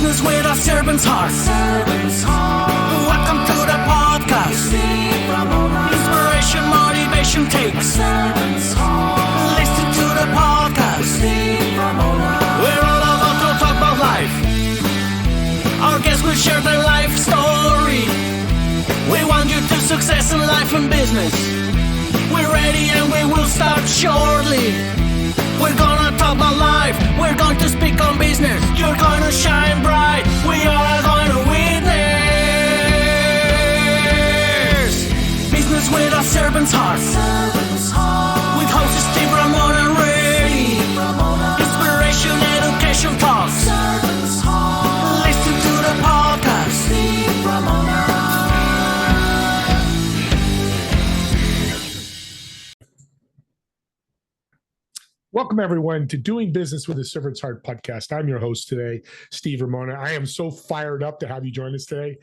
Business with a servant's heart. Welcome to the podcast. Inspiration, motivation takes. Listen to the podcast. We're all about to talk about life. Our guests will share their life story. We want you to success in life and business. We're ready and we will start shortly. We're gonna talk about life. We're going to speak on business. You're gonna shine bright. We are going to witness. Business with a servant's heart. With hosts Steve, Ramona, and Ray. Inspiration, education talks. Listen to the podcast. Steve, Ramona. Welcome, everyone, to Doing Business with a Servant's Heart podcast. I'm your host today, Steve Ramona. I am so fired up to have you join us today.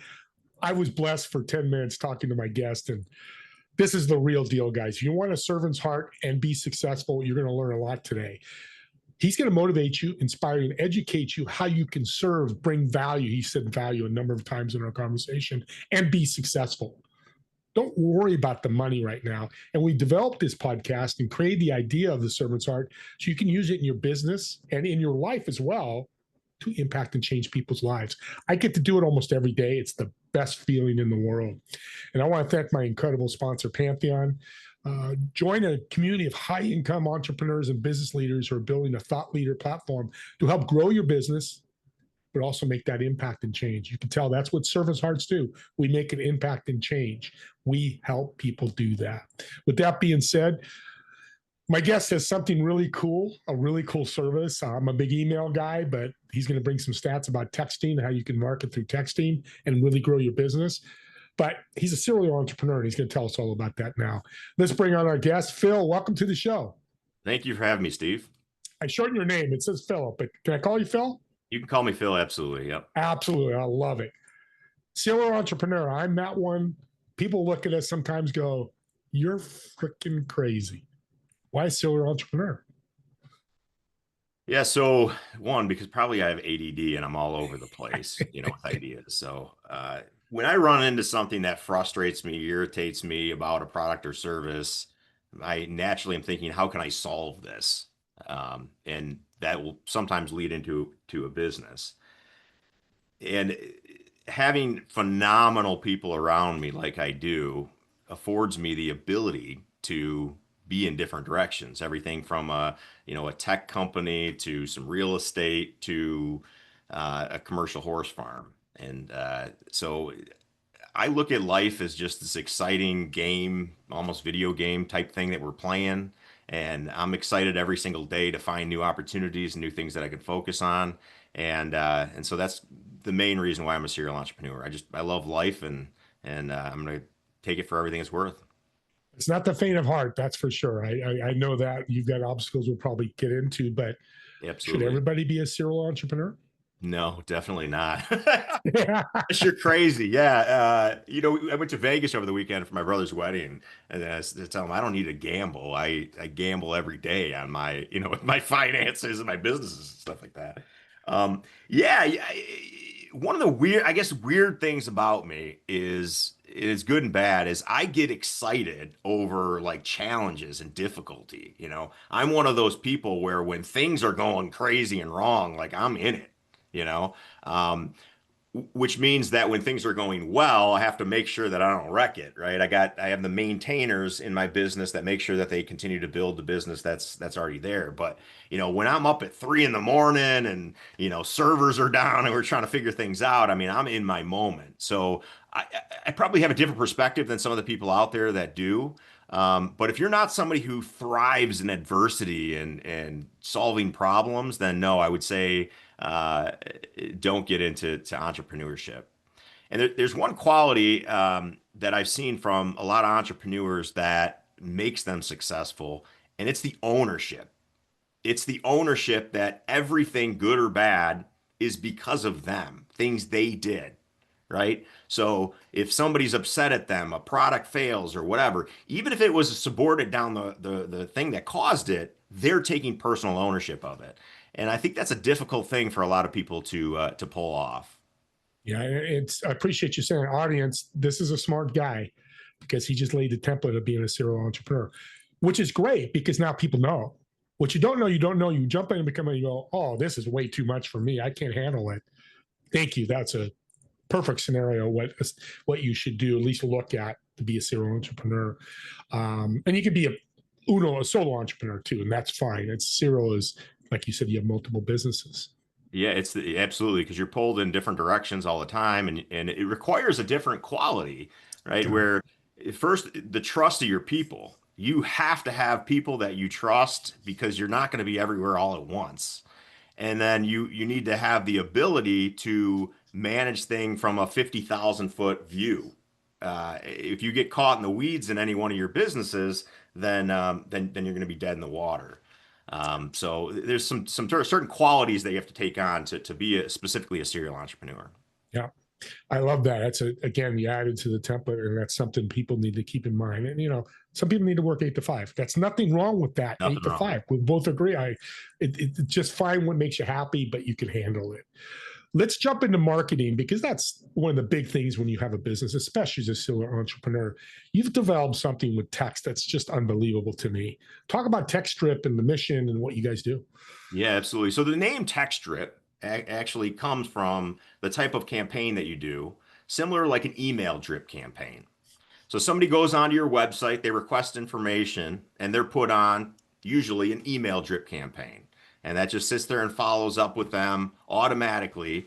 I was blessed for 10 minutes talking to my guest, and this is the real deal, guys. If you want a servant's heart and be successful, you're going to learn a lot today. He's going to motivate you, inspire you, and educate you how you can serve, bring value. He said value a number of times in our conversation, and be successful. Don't worry about the money right now. And we developed this podcast and created the idea of the servant's heart so you can use it in your business and in your life as well to impact and change people's lives. I get to do it almost every day. It's the best feeling in the world. And I want to thank my incredible sponsor, Pantheon. Join a community of high-income entrepreneurs and business leaders who are building a thought leader platform to help grow your business, but also make that impact and change. You can tell that's what servant's hearts do. We make an impact and change. We help people do that. With that being said, my guest has something really cool, a really cool service. I'm a big email guy, but he's going to bring some stats about texting, how you can market through texting and really grow your business. But he's a serial entrepreneur, and he's going to tell us all about that now. Let's bring on our guest, Phil. Welcome to the show. Thank you for having me, Steve. I shortened your name. It says Philip, but can I call you Phil? You can call me Phil, absolutely. Yep. Absolutely. I love it. Serial entrepreneur. I'm that one. People look at us sometimes go, you're freaking crazy. Why serial entrepreneur? Yeah. So one, because probably I have ADD and I'm all over the place, with ideas. So when I run into something that frustrates me, irritates me about a product or service, I naturally am thinking, how can I solve this? And that will sometimes lead into a business. And having phenomenal people around me like I do affords me the ability to be in different directions, everything from a tech company to some real estate to a commercial horse farm. And so I look at life as just this exciting game, almost video game type thing that we're playing. And I'm excited every single day to find new opportunities and new things that I can focus on. And so that's the main reason why I'm a serial entrepreneur. I love life, and I'm going to take it for everything it's worth. It's not the faint of heart, that's for sure. I know that you've got obstacles we'll probably get into, but Absolutely. Should everybody be a serial entrepreneur? No, definitely not. Yeah. You're crazy. Yeah. I went to Vegas over the weekend for my brother's wedding, and I tell him I don't need to gamble. I gamble every day on my, my finances and my businesses and stuff like that. Yeah. One of the weird things about me is good and bad is I get excited over like challenges and difficulty. I'm one of those people where when things are going crazy and wrong, like I'm in it. Which means that when things are going well, I have to make sure that I don't wreck it, right? I have the maintainers in my business that make sure that they continue to build the business that's already there. But, when I'm up at 3 a.m. and, servers are down and we're trying to figure things out, I'm in my moment. So I probably have a different perspective than some of the people out there that do. But if you're not somebody who thrives in adversity and solving problems, then no, I would say, don't get into entrepreneurship. And there's one quality that I've seen from a lot of entrepreneurs that makes them successful, and it's the ownership. It's the ownership that everything good or bad is because of them, things they did, right? So if somebody's upset at them, a product fails or whatever, even if it was a subordinate down the thing that caused it, they're taking personal ownership of it. And I think that's a difficult thing for a lot of people to pull off. Yeah, I appreciate you saying, audience, this is a smart guy because he just laid the template of being a serial entrepreneur, which is great because now people know. What you don't know, you don't know. You jump in and become, and you go, oh, this is way too much for me. I can't handle it. Thank you. That's a perfect scenario. What you should do, at least look at to be a serial entrepreneur. And you can be a solo entrepreneur too, and that's fine. It's serial is, like you said, you have multiple businesses. Yeah, absolutely, because you're pulled in different directions all the time, and it requires a different quality, right? Yeah. Where first, the trust of your people. You have to have people that you trust because you're not going to be everywhere all at once. And then you need to have the ability to manage things from a 50,000-foot view. If you get caught in the weeds in any one of your businesses, then you're going to be dead in the water. So there's some certain qualities that you have to take on to be specifically a serial entrepreneur. Yeah. I love that. That's again, you added to the template, and that's something people need to keep in mind. And some people need to work 8 to 5. That's nothing wrong with that. Nothing 8 to wrong. 5. We both agree. It's just find what makes you happy, but you can handle it. Let's jump into marketing because that's one of the big things when you have a business, especially as a serial entrepreneur. You've developed something with text that's just unbelievable to me. Talk about Text Drip and the mission and what you guys do. Yeah, absolutely. So the name Text Drip actually comes from the type of campaign that you do, similar like an email drip campaign. So somebody goes onto your website, they request information, and they're put on usually an email drip campaign. And that just sits there and follows up with them automatically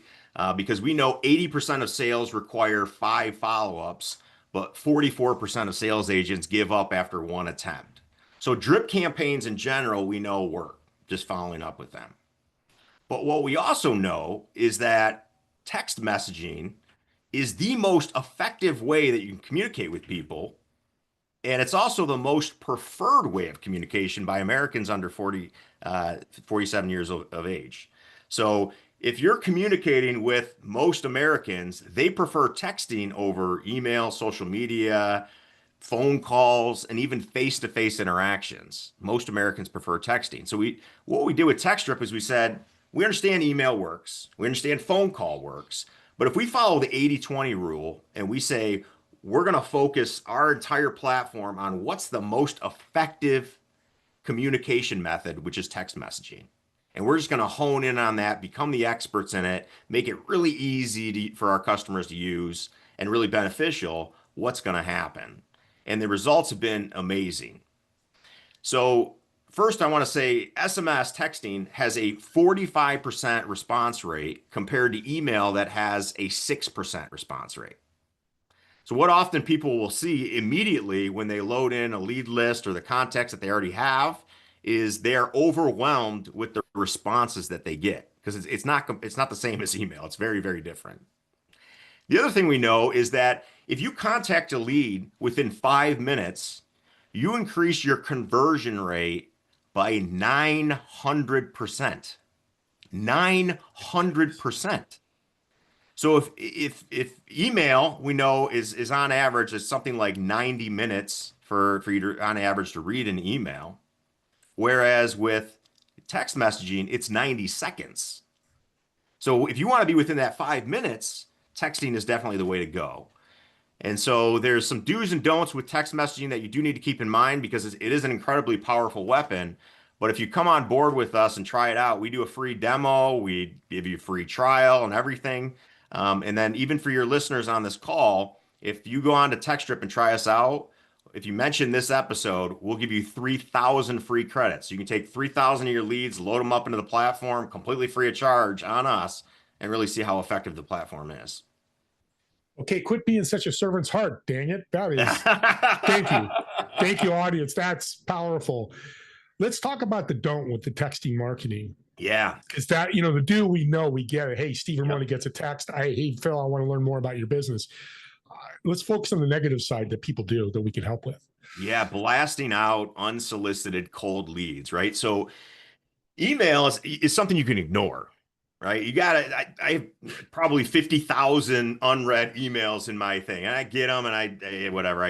because we know 80% of sales require 5 follow-ups, but 44% of sales agents give up after 1 attempt. So drip campaigns in general, we know work, just following up with them. But what we also know is that text messaging is the most effective way that you can communicate with people. And it's also the most preferred way of communication by Americans under 47 years of age. So if you're communicating with most Americans, they prefer texting over email, social media, phone calls, and even face-to-face interactions. Most Americans prefer texting. So what we did with Text Drip is we said, we understand email works, we understand phone call works, but if we follow the 80-20 rule and we say, we're going to focus our entire platform on what's the most effective communication method, which is text messaging. And we're just going to hone in on that, become the experts in it, make it really easy for our customers to use and really beneficial. What's going to happen? And the results have been amazing. So first, I want to say SMS texting has a 45% response rate compared to email that has a 6% response rate. So what often people will see immediately when they load in a lead list or the contacts that they already have is they are overwhelmed with the responses that they get because it's not the same as email. It's very, very different. The other thing we know is that if you contact a lead within 5 minutes, you increase your conversion rate by 900%. 900%. So if email we know is on average is something like 90 minutes for you to on average to read an email, whereas with text messaging it's 90 seconds. So if you want to be within that 5 minutes, texting is definitely the way to go. And so there's some do's and don'ts with text messaging that you do need to keep in mind because it is an incredibly powerful weapon. But if you come on board with us and try it out, we do a free demo, we give you a free trial and everything. And then even for your listeners on this call, if you go on to TextDrip and try us out, if you mention this episode, we'll give you 3,000 free credits. You can take 3,000 of your leads, load them up into the platform completely free of charge on us, and really see how effective the platform is. Okay, quit being such a servant's heart. Dang it. That is, thank you. Thank you, audience. That's powerful. Let's talk about the don't with the texting marketing. Yeah. Because that, the do, we know, we get it. Hey, Steve Ramona gets a text. Hey, Phil, I want to learn more about your business. Let's focus on the negative side that people do that we can help with. Yeah, blasting out unsolicited cold leads, right? So email is something you can ignore, right? You got to, I have probably 50,000 unread emails in my thing, and I get them and I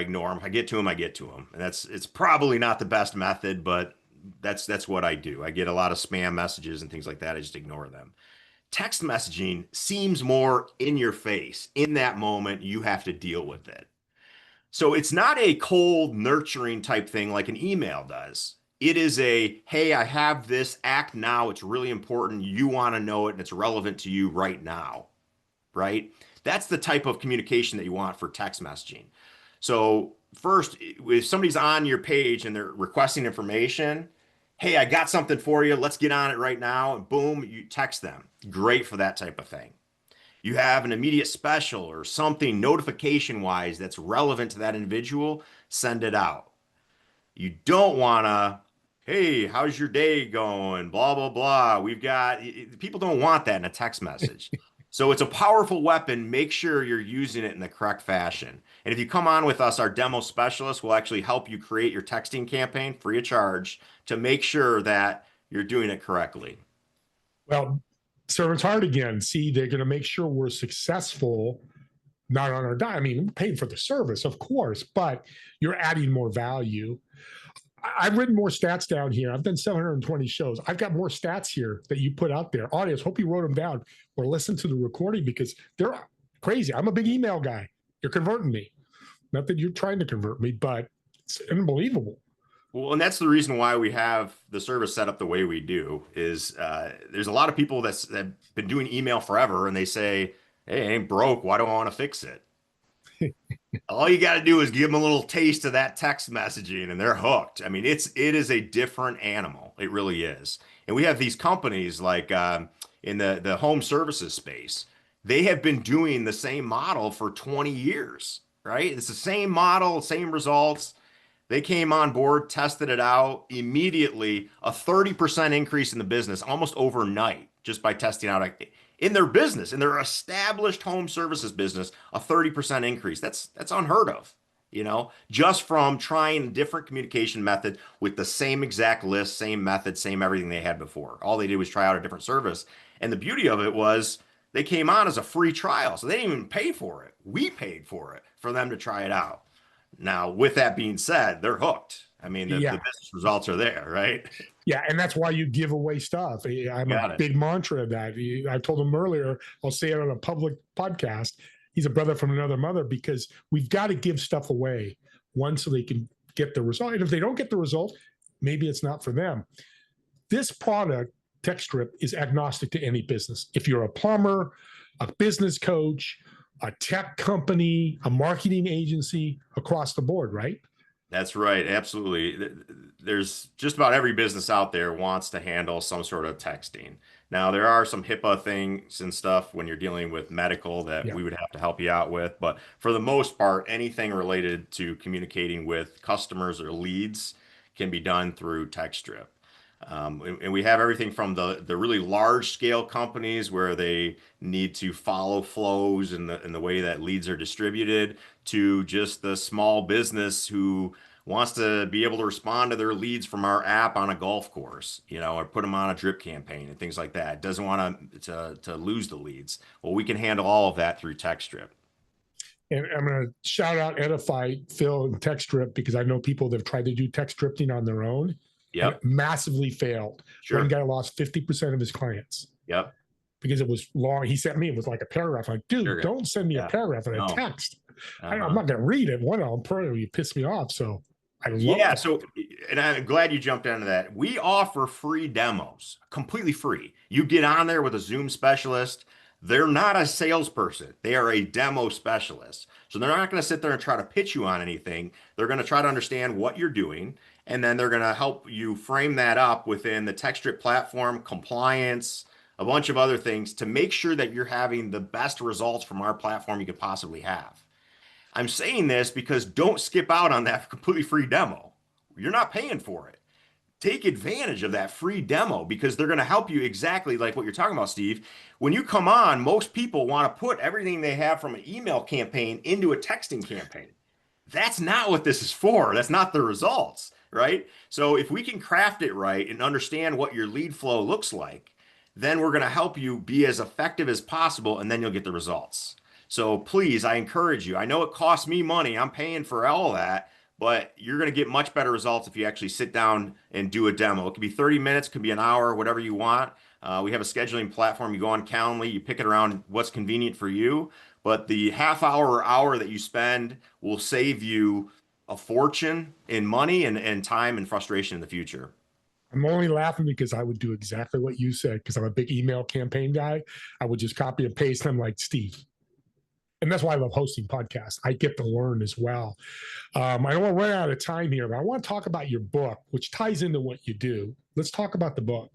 ignore them. If I get to them, I get to them. And it's probably not the best method, but that's what I do. I get a lot of spam messages and things like that. I just ignore them. Text messaging seems more in your face. In that moment, you have to deal with it. So it's not a cold, nurturing type thing like an email does. It is a, hey, I have this, act now. It's really important. You want to know it and it's relevant to you right now, right? That's the type of communication that you want for text messaging. So first, if somebody's on your page and they're requesting information, hey, I got something for you. Let's get on it right now. And boom, you text them. Great for that type of thing. You have an immediate special or something notification wise that's relevant to that individual, send it out. You don't want to, hey, how's your day going? Blah, blah, blah. People don't want that in a text message. So it's a powerful weapon. Make sure you're using it in the correct fashion. And if you come on with us, our demo specialist will actually help you create your texting campaign free of charge to make sure that you're doing it correctly. Well, servants heart again. See, they're going to make sure we're successful, not on our dime. I mean, we're paying for the service, of course, but you're adding more value. I've written more stats down here. I've done 720 shows. I've got more stats here that you put out there. Audience, hope you wrote them down or listen to the recording because they're crazy. I'm a big email guy. You're converting me. Not that you're trying to convert me, but it's unbelievable. Well, and that's the reason why we have the service set up the way we do is there's a lot of people that have been doing email forever and they say, hey, it ain't broke. Why do I want to fix it? All you got to do is give them a little taste of that text messaging and they're hooked. I mean, it is a different animal. It really is. And we have these companies like in the home services space. They have been doing the same model for 20 years, right? It's the same model, same results. They came on board, tested it out immediately, a 30% increase in the business almost overnight just by testing out in their business, in their established home services business, a 30% increase. That's unheard of, just from trying a different communication method with the same exact list, same method, same everything they had before. All they did was try out a different service. And the beauty of it was they came on as a free trial. So they didn't even pay for it. We paid for it for them to try it out. Now, with that being said, they're hooked. I mean, the business results are there, right? Yeah, and that's why you give away stuff. I'm a big mantra of that. I told him earlier, I'll say it on a public podcast. He's a brother from another mother because we've got to give stuff away, one, so they can get the result. And if they don't get the result, maybe it's not for them. This product, TechStrip, is agnostic to any business. If you're a plumber, a business coach, a tech company, a marketing agency, across the board, right? That's right. Absolutely. There's just about every business out there wants to handle some sort of texting. Now, there are some HIPAA things and stuff when you're dealing with medical that we would have to help you out with. But for the most part, anything related to communicating with customers or leads can be done through TechStrip. And we have everything from the really large scale companies where they need to follow flows in the way that leads are distributed to just the small business who wants to be able to respond to their leads from our app on a golf course, or put them on a drip campaign and things like that. Doesn't want to lose the leads. Well, we can handle all of that through TechStrip. And I'm going to shout out Edify, Phil, and TechStrip because I know people that have tried to do TechStripping on their own. Yep. Massively failed. Sure. One guy lost 50% of his clients. Yep. Because it was long. He sent me, it was like a paragraph. I'm like, dude, don't send me a paragraph in a text. I'm not going to read it. One of them probably pissed me off. So I love it. So, and I'm glad you jumped into that. We offer free demos, completely free. You get on there with a Zoom specialist. They're not a salesperson. They are a demo specialist. So they're not going to sit there and try to pitch you on anything. They're going to try to understand what you're doing. And then they're going to help you frame that up within the TechStrip platform, compliance, a bunch of other things to make sure that you're having the best results from our platform you could possibly have. I'm saying this because don't skip out on that completely free demo. You're not paying for it. Take advantage of that free demo because they're going to help you exactly like what you're talking about, Steve. When you come on, most people want to put everything they have from an email campaign into a texting campaign. That's not what this is for. That's not the results, right? So if we can craft it right and understand what your lead flow looks like, then we're going to help you be as effective as possible, and then you'll get the results. So please, I encourage you. I know it costs me money. I'm paying for all that, but you're going to get much better results if you actually sit down and do a demo. It could be 30 minutes, could be an hour, whatever you want. We have a scheduling platform. You go on Calendly, you pick it around what's convenient for you. But the half hour or hour that you spend will save you a fortune in money and time and frustration in the future. I'm only laughing because I would do exactly what you said, because I'm a big email campaign guy. I would just copy and paste them like Steve. And that's why I love hosting podcasts. I get to learn as well. I don't want to run out of time here, but I want to talk about your book, which ties into what you do. Let's talk about the book.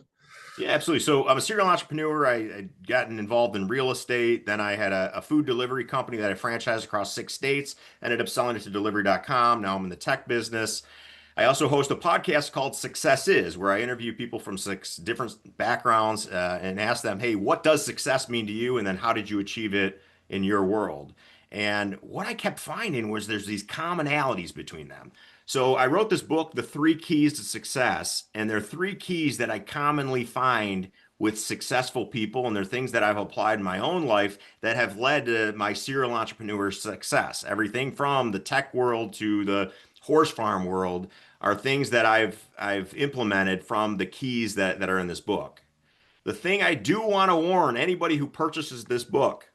Yeah, absolutely. So I'm a serial entrepreneur. I gotten involved in real estate. Then I had a food delivery company that I franchised across 6 states. Ended up selling it to delivery.com. Now I'm in the tech business. I also host a podcast called Success Is, where I interview people from 6 different backgrounds and ask them, hey, what does success mean to you? And then how did you achieve it in your world? And what I kept finding was there's these commonalities between them. So I wrote this book, The 3 Keys to Success, and there are 3 keys that I commonly find with successful people, and they're things that I've applied in my own life that have led to my serial entrepreneur success. Everything from the tech world to the horse farm world are things that I've implemented from the keys that are in this book. The thing I do want to warn anybody who purchases this book,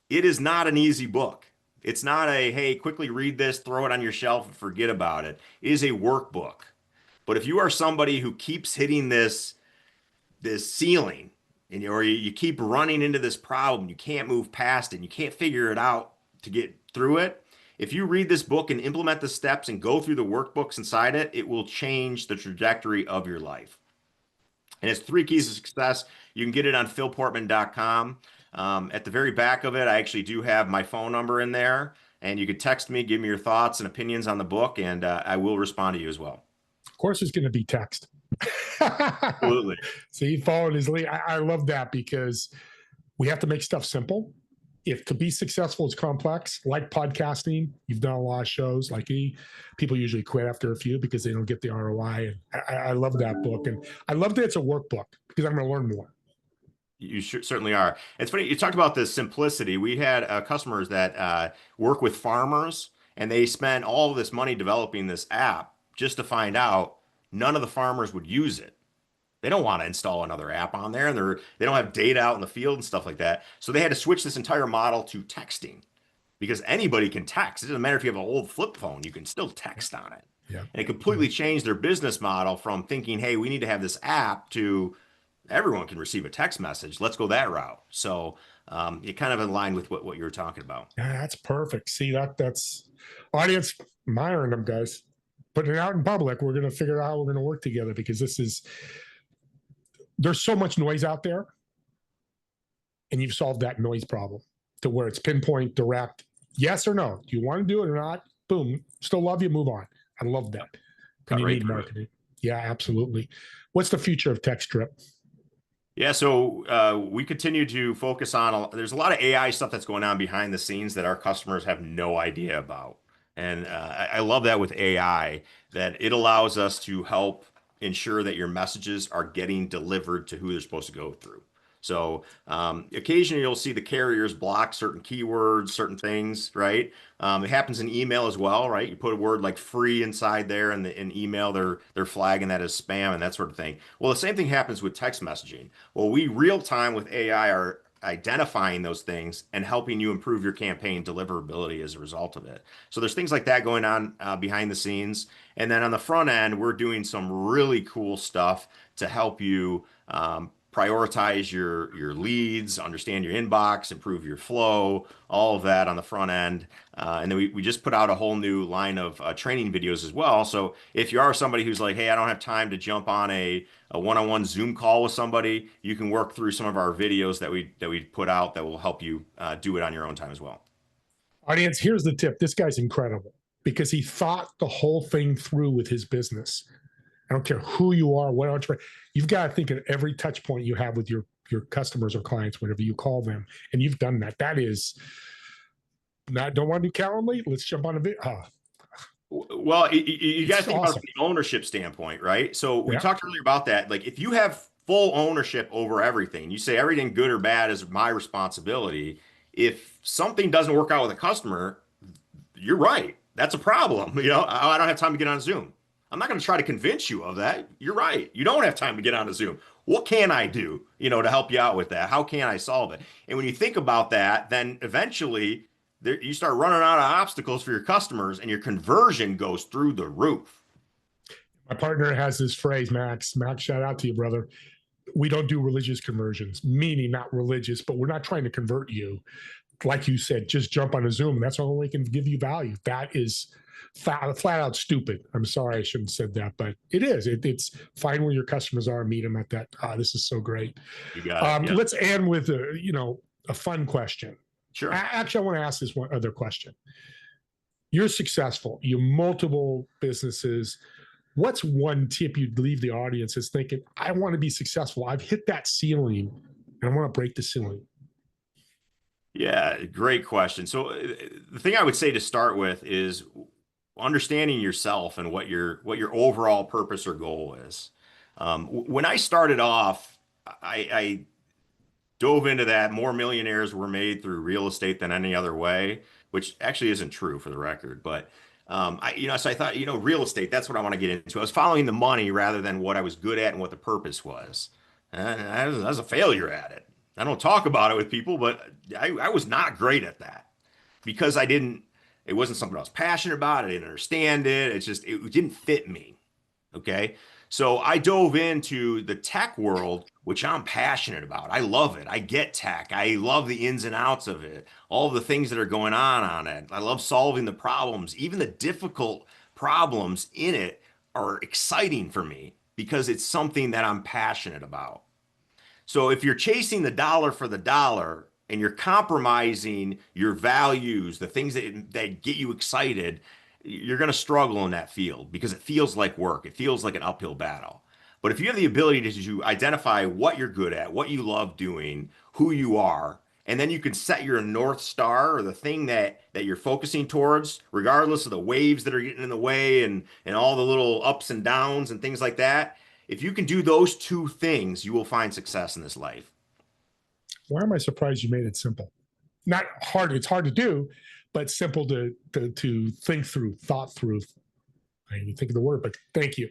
it is not an easy book. It's not a, hey, quickly read this, throw it on your shelf and forget about it. It is a workbook. But if you are somebody who keeps hitting this ceiling, and or you keep running into this problem, you can't move past it, and you can't figure it out to get through it, if you read this book and implement the steps and go through the workbooks inside it, it will change the trajectory of your life. And it's 3 keys to success. You can get it on philportman.com. At the very back of it, I actually do have my phone number in there, and you could text me, give me your thoughts and opinions on the book, and I will respond to you as well. Of course, it's going to be text. Absolutely. See, following his lead. I love that, because we have to make stuff simple. If to be successful is complex, like podcasting, you've done a lot of shows like people usually quit after a few because they don't get the ROI. And I love that book. And I love that it's a workbook, because I'm going to learn more. You certainly are. It's funny, you talked about the simplicity. We had customers that work with farmers, and they spent all of this money developing this app just to find out none of the farmers would use it. They don't want to install another app on there, and they don't have data out in the field and stuff like that. So they had to switch this entire model to texting, because anybody can text. It doesn't matter if you have an old flip phone, you can still text on it. Yeah. And it completely changed their business model from thinking, hey, we need to have this app, to everyone can receive a text message. Let's go that route. So it kind of in line with what you were talking about. Yeah, that's perfect. See, that's audience admiring them, guys. Putting it out in public. We're going to figure out how we're going to work together, because there's so much noise out there, and you've solved that noise problem to where it's pinpoint, direct, yes or no. Do you want to do it or not? Boom. Still love you. Move on. I love that. And you need marketing. Yeah, absolutely. What's the future of TechStrip? Yeah, so we continue to focus on, there's a lot of AI stuff that's going on behind the scenes that our customers have no idea about. And I love that with AI, that it allows us to help ensure that your messages are getting delivered to who they're supposed to go through. So occasionally you'll see the carriers block certain keywords, certain things, right? It happens in email as well, right? You put a word like free inside there, and in email they're flagging that as spam and that sort of thing. Well, the same thing happens with text messaging. Well, we real time with AI are identifying those things and helping you improve your campaign deliverability as a result of it. So there's things like that going on behind the scenes. And then on the front end, we're doing some really cool stuff to help you prioritize your leads, understand your inbox, improve your flow, all of that on the front end. And then we just put out a whole new line of training videos as well. So if you are somebody who's like, hey, I don't have time to jump on a one-on-one Zoom call with somebody, you can work through some of our videos that we put out that will help you do it on your own time as well. Audience, here's the tip. This guy's incredible, because he thought the whole thing through with his business. I don't care who you are, what entrepreneur. You've got to think of every touch point you have with your customers or clients, whenever you call them, and you've done that. That is not. Don't want to do Calendly? Let's jump on a video. Well, you got to think awesome. about the ownership standpoint, right? So we Yeah. talked earlier about that. Like, if you have full ownership over everything, you say everything good or bad is my responsibility. If something doesn't work out with a customer, you're right. That's a problem. I don't have time to get on Zoom. I'm not going to try to convince you of that. You're right. You don't have time to get on a Zoom. What can I do, to help you out with that? How can I solve it? And when you think about that, then eventually you start running out of obstacles for your customers and your conversion goes through the roof. My partner has this phrase, Max. Max, shout out to you, brother. We don't do religious conversions, meaning not religious, but we're not trying to convert you. Like you said, just jump on a Zoom. And that's the only way we can give you value. That is flat out stupid. I'm sorry I shouldn't have said that, but it is. It's find where your customers are, meet them at that. This is so great. You got it. Yeah. Let's end with a fun question. Sure. Actually, I want to ask this one other question. You're successful. You have multiple businesses. What's one tip you'd leave the audience is thinking, I want to be successful. I've hit that ceiling and I want to break the ceiling. Yeah, great question. So the thing I would say to start with is understanding yourself and what your overall purpose or goal is. When I started off, I dove into that. More millionaires were made through real estate than any other way, which actually isn't true for the record. But so I thought, real estate, that's what I want to get into. I was following the money rather than what I was good at and what the purpose was. And I was a failure at it. I don't talk about it with people, but I was not great at that because it wasn't something I was passionate about. I didn't understand it. It didn't fit me. Okay. So I dove into the tech world, which I'm passionate about. I love it. I get tech. I love the ins and outs of it, all the things that are going on it. I love solving the problems. Even the difficult problems in it are exciting for me because it's something that I'm passionate about. So if you're chasing the dollar for the dollar and you're compromising your values, the things that get you excited, you're going to struggle in that field because it feels like work. It feels like an uphill battle. But if you have the ability to identify what you're good at, what you love doing, who you are, and then you can set your North Star or the thing that you're focusing towards, regardless of the waves that are getting in the way and all the little ups and downs and things like that. If you can do those two things, you will find success in this life. Why am I surprised you made it simple? Not hard. It's hard to do, but simple to think through, thought through. I didn't even think of the word, but thank you.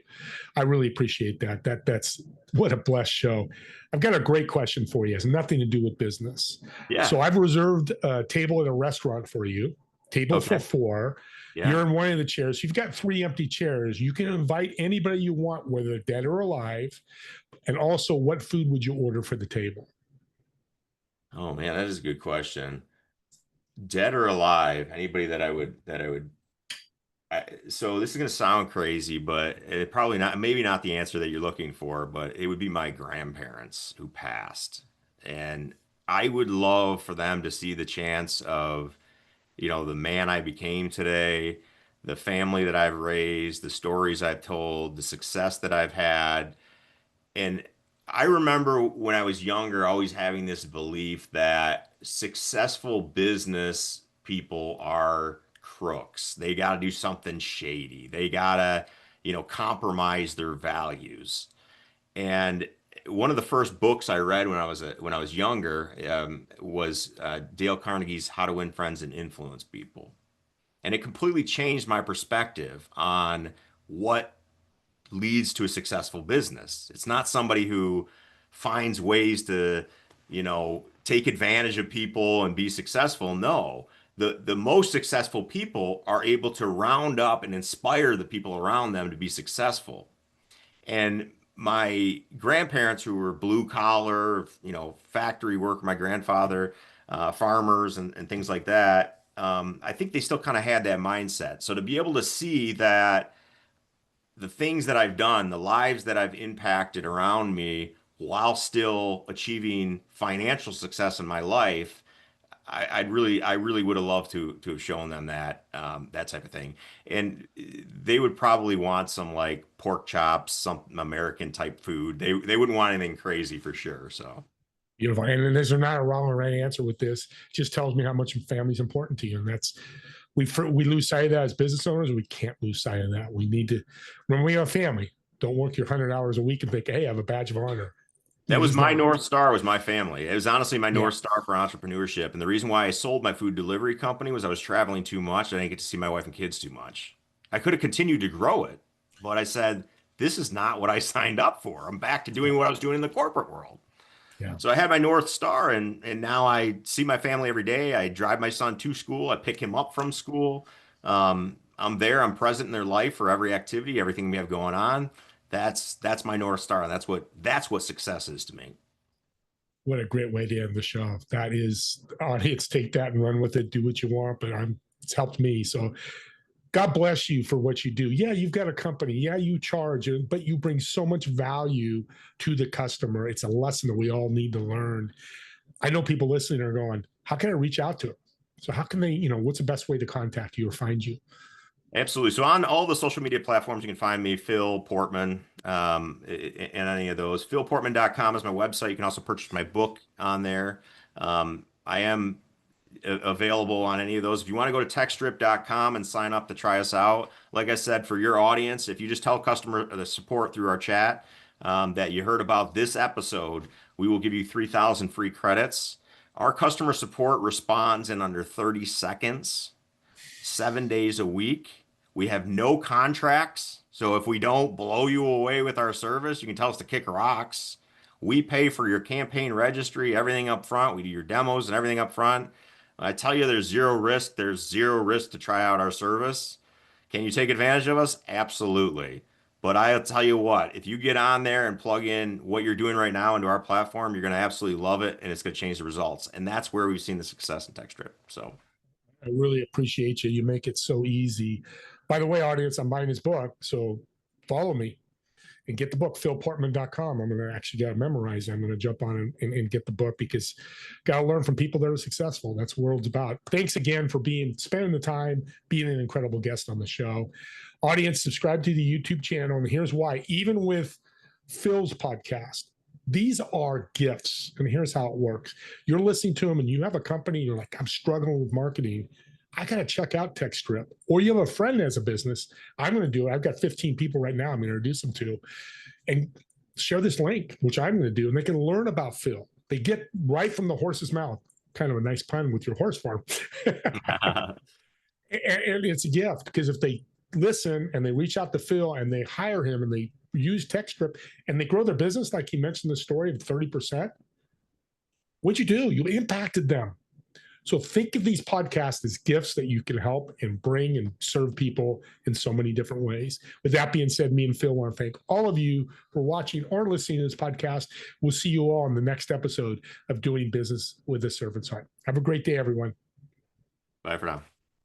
I really appreciate that. That's what a blessed show. I've got a great question for you. It has nothing to do with business. Yeah. So I've reserved a table at a restaurant for you. Table for 4. Yeah. You're in one of the chairs. You've got 3 empty chairs. You can invite anybody you want, whether they're dead or alive. And also, what food would you order for the table? Oh man, that is a good question. Dead or alive, anybody that I would so this is going to sound crazy, but it probably not, maybe not the answer that you're looking for, but it would be my grandparents who passed. And I would love for them to see the chance of, the man I became today, the family that I've raised, the stories I've told, the success that I've had. And I remember when I was younger, always having this belief that successful business people are crooks. They got to do something shady. They got to, compromise their values. And one of the first books I read when I was younger was Dale Carnegie's How to Win Friends and Influence People. And it completely changed my perspective on what leads to a successful business. It's not somebody who finds ways to, take advantage of people and be successful. No, the most successful people are able to round up and inspire the people around them to be successful. And my grandparents, who were blue collar, factory work, my grandfather, farmers and things like that, I think they still kind of had that mindset. So to be able to see that the things that I've done, the lives that I've impacted around me while still achieving financial success in my life, I really would have loved to have shown them that type of thing. And they would probably want some like pork chops, some American type food. They wouldn't want anything crazy for sure. So beautiful. And there's not a wrong or right answer with this. It just tells me how much family is important to you. And that's, we lose sight of that as business owners. We can't lose sight of that. We need to, when we have a family, don't work your 100 hours a week and think, hey, I have a badge of honor. That was just my never- North Star, was my family. It was honestly my North Star for entrepreneurship. And the reason why I sold my food delivery company was I was traveling too much. I didn't get to see my wife and kids too much. I could have continued to grow it, but I said, this is not what I signed up for. I'm back to doing what I was doing in the corporate world. Yeah. So I had my North Star, and now I see my family every day. I drive my son to school. I pick him up from school. I'm there. I'm present in their life for every activity, everything we have going on. That's my North Star, and that's what success is to me. What a great way to end the show. That is, audience, take that and run with it. Do what you want, but it's helped me. So God bless you for what you do. Yeah, you've got a company. Yeah, you charge, but you bring so much value to the customer. It's a lesson that we all need to learn. I know people listening are going, how can I reach out to them? So how can they, what's the best way to contact you or find you? Absolutely. So on all the social media platforms, you can find me, Phil Portman, in any of those. PhilPortman.com is my website. You can also purchase my book on there. I am available on any of those. If you want to go to techstrip.com and sign up to try us out, like I said, for your audience, if you just tell customer the support through our chat that you heard about this episode, we will give you 3,000 free credits. Our customer support responds in under 30 seconds, 7 days a week. We have no contracts. So if we don't blow you away with our service, you can tell us to kick rocks. We pay for your campaign registry, everything up front. We do your demos and everything up front. I tell you, there's zero risk. There's zero risk to try out our service. Can you take advantage of us? Absolutely. But I'll tell you what, if you get on there and plug in what you're doing right now into our platform, you're going to absolutely love it, and it's going to change the results. And that's where we've seen the success in TechStrip. So I really appreciate you. You make it so easy. By the way, audience, I'm buying his book, so follow me and get the book, philportman.com. I'm going to actually got to memorize. I'm going to jump on and get the book because got to learn from people that are successful. That's what world's about. Thanks again for spending the time, being an incredible guest on the show. Audience, subscribe to the YouTube channel. And here's why. Even with Phil's podcast, these are gifts. And here's how it works. You're listening to them and you have a company, you're like, I'm struggling with marketing. I got to check out TechStrip. Or you have a friend that has a business. I'm going to do it. I've got 15 people right now I'm going to introduce them to. And share this link, which I'm going to do. And they can learn about Phil. They get right from the horse's mouth. Kind of a nice pun with your horse farm. And it's a gift because if they listen and they reach out to Phil and they hire him and they use TechStrip and they grow their business, like he mentioned the story of 30%, what'd you do? You impacted them. So think of these podcasts as gifts that you can help and bring and serve people in so many different ways. With that being said, me and Phil want to thank all of you for watching or listening to this podcast. We'll see you all in the next episode of Doing Business with a Servant's Heart. Have a great day, everyone. bye for now.